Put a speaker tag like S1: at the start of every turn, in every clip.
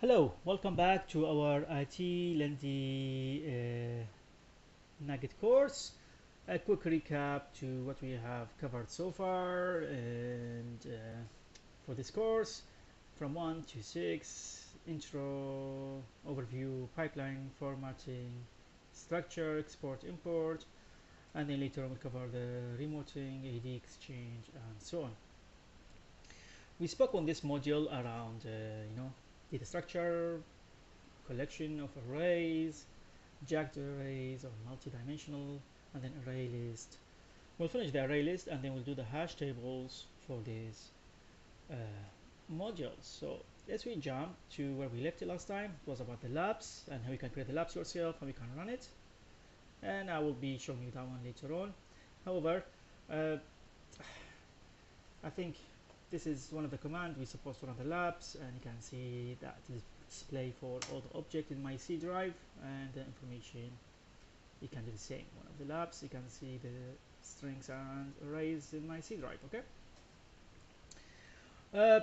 S1: Hello, welcome back to our IT Lendy Nugget course. A quick recap to what we have covered so far and for this course from 1 to 6 intro, overview, pipeline, formatting, structure, export, import, and then later on we'll cover the remoting, AD exchange, and so on. We spoke on this module around data structure, collection of arrays, jagged arrays or multi-dimensional, and then array list. We'll finish the array list and then we'll do the hash tables for these uh, modules. So let's we jump to where we left it last time. It was about the labs and how you can create the labs yourself, how you can run it, and I will be showing you that one later on. However, uh, I think this is one of the commands we're supposed to run the labs, and you can see that is display for all the object in my C drive and the information. You can do the same. One of the labs, you can see the strings and arrays in my C drive. Okay. Uh,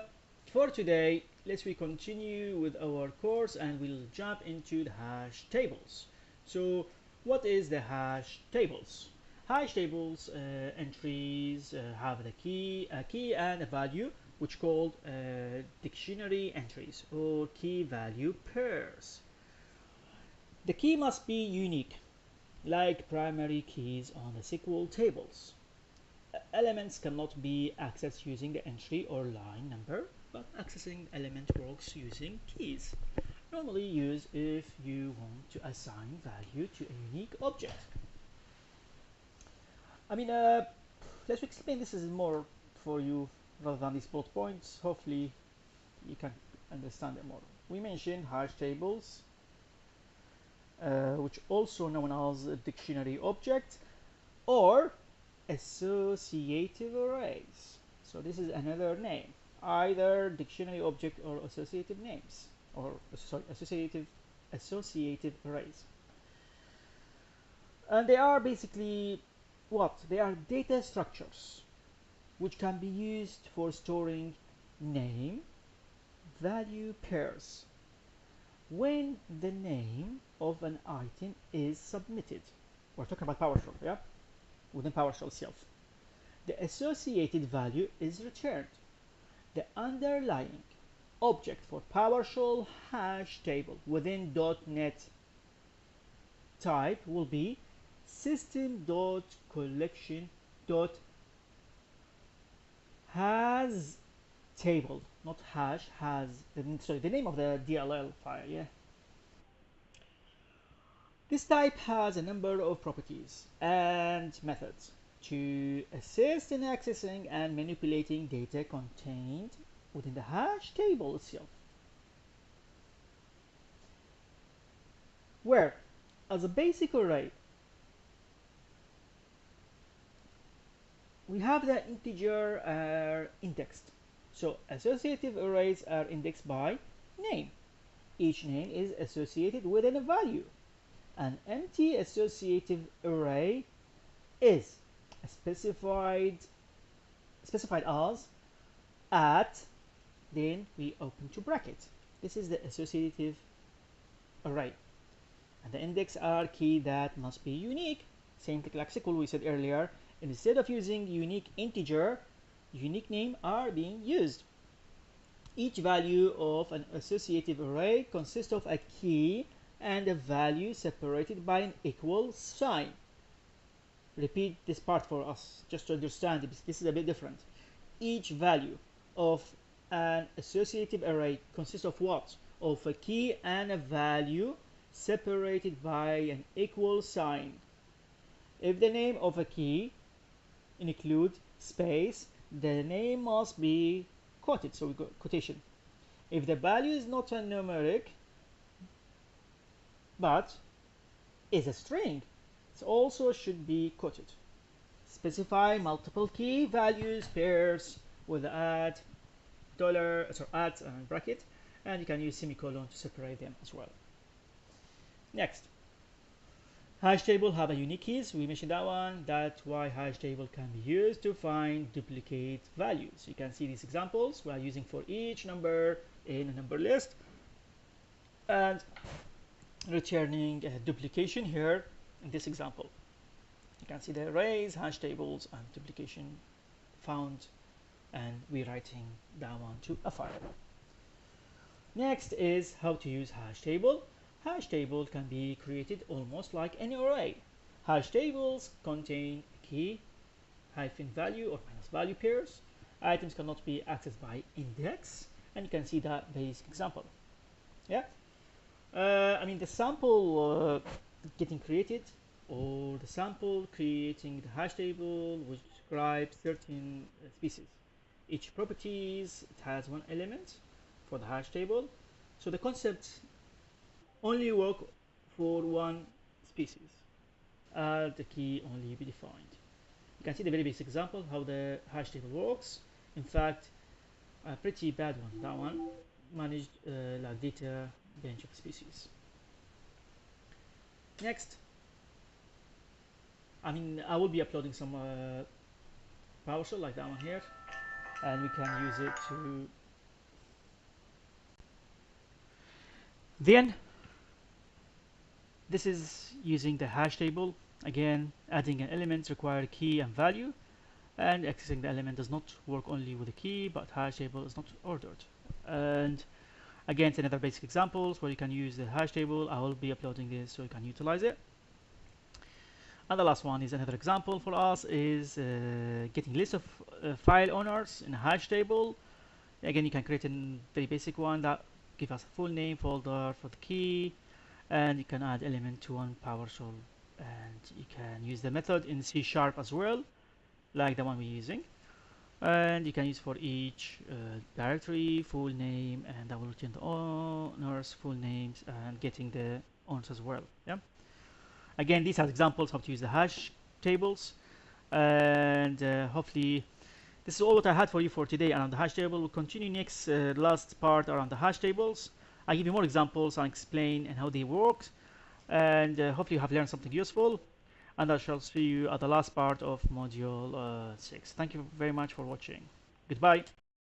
S1: for today, let's we continue with our course and we'll jump into the hash tables. So, what is the hash tables? Hash tables entries have the a key and a value, which called dictionary entries or key value pairs. The key must be unique, like primary keys on the SQL tables. Elements cannot be accessed using the entry or line number, but accessing element works using keys. Normally used if you want to assign value to a unique object. I mean, let's explain this is more for you rather than these bullet points. Hopefully you can understand it more. We mentioned hash tables, which also known as a dictionary object or associative arrays. So this is another name, either dictionary object or associative names, or sorry, associative arrays. And they are basically what? They are data structures which can be used for storing name value pairs when the name of an item is submitted. We're talking about PowerShell, yeah? Within PowerShell itself. The associated value is returned. The underlying object for PowerShell hash table within .NET type will be system.collection.has table, not hash, has, sorry, the name of the DLL file, yeah? This type has a number of properties and methods to assist in accessing and manipulating data contained within the hash table itself. Where, as a basic array, we have the integer indexed. So associative arrays are indexed by name. Each name is associated with a value. An empty associative array is specified as at, then we open to bracket. This is the associative array. And the index are key that must be unique. Same thing like SQL we said earlier. Instead of using unique integer, unique name are being used. Each value of an associative array consists of a key and a value separated by an equal sign. Repeat this part for us just to understand it. This is a bit different. Each value of an associative array consists of what? Of a key and a value separated by an equal sign. If the name of a key include space, the name must be quoted, so we got quotation. If the value is not a numeric but is a string, it also should be quoted. Specify multiple key values pairs with add dollar, sorry, add bracket, and you can use semicolon to separate them as well. Next, hash table have a unique keys. We mentioned that one. That's why hash table can be used to find duplicate values. You can see these examples we are using for each number in a number list. and returning a duplication here in this example. You can see the arrays, hash tables, and duplication found, and we're writing that one to a file. Next is how to use hash table. Hash table can be created almost like any array. Hash tables contain key, hyphen value or minus value pairs. Items cannot be accessed by index, and you can see that basic example. Yeah, I mean the sample getting created, or the sample creating the hash table, which describes certain species. Each properties it has one element for the hash table, so the concepts only work for one species. The key only be defined. You can see the very basic example how the hash table works. In fact, a pretty bad one. That one managed like data bench of species. Next, I mean I will be uploading some PowerShell like that one here, and we can use it to. Then this is using the hash table. Again, adding an element requires key and value, and accessing the element does not work only with a key, but hash table is not ordered. And again, it's another basic examples where you can use the hash table. I will be uploading this so you can utilize it. And the last one is another example for us is getting list of file owners in a hash table. Again, you can create a very basic one that give us a full name folder for the key, and you can add element to one PowerShell, and you can use the method in C# as well, like the one we're using, and you can use for each directory full name, and that will return the owners full names and getting the owners as well. Yeah, again these are examples how to use the hash tables, and hopefully this is all what I had for you for today around the hash table. We'll continue next last part around the hash tables. I give you more examples and explain and how they work, and hopefully you have learned something useful, and I shall see you at the last part of module 6. Thank you very much for watching. Goodbye.